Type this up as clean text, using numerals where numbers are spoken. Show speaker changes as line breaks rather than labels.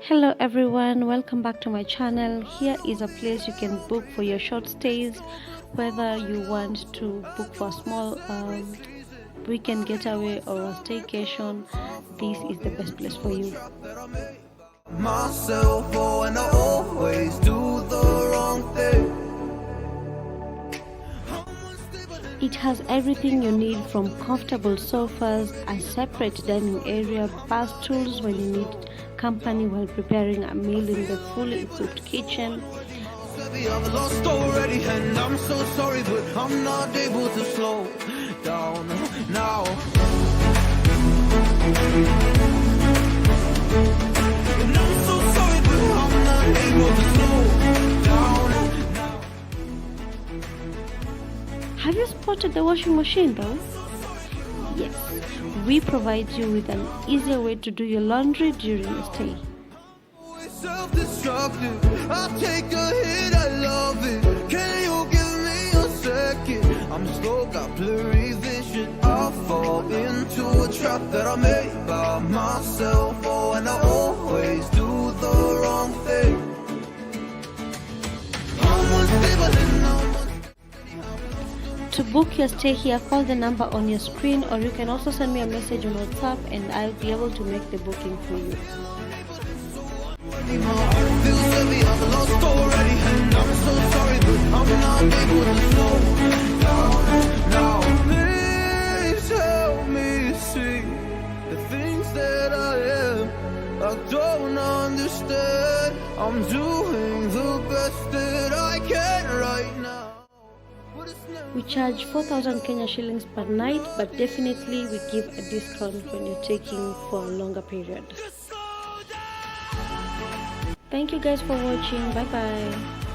Hello everyone, welcome back to my channel. Here is a place you can book for your short stays, whether you want to book for a small weekend getaway or a staycation. This is the best place for you. Myself, oh, and I always do the wrong thing. It has everything you need, from comfortable sofas, a separate dining area, bar stools when you need company while preparing a meal in the fully equipped kitchen.
I've lost already and I'm so sorry, but I'm not able to slow down now. And I'm so sorry, but I'm not able to slow down now.
Have you spotted the washing machine though? Yes, we provide you with an easier way to do your laundry during your stay.
Self-destructive, I take a hit, I love it. Can you give me a second? I'm slow, got blurry vision. I fall into a trap that I made by myself. Oh, and I always do the wrong thing.
To book your stay here, call the number on your screen, or you can also send me a message on WhatsApp and I'll be able to make the booking for you.
My heart feels heavy, I've lost already, and I'm so sorry, but I'm not able to slow down now. Please help me see the things that I am. I don't understand. I'm doing the best that I can right now.
We charge 4,000 Kenya shillings per night, but definitely we give a discount when you're taking for a longer period. Thank you guys for watching. Bye bye.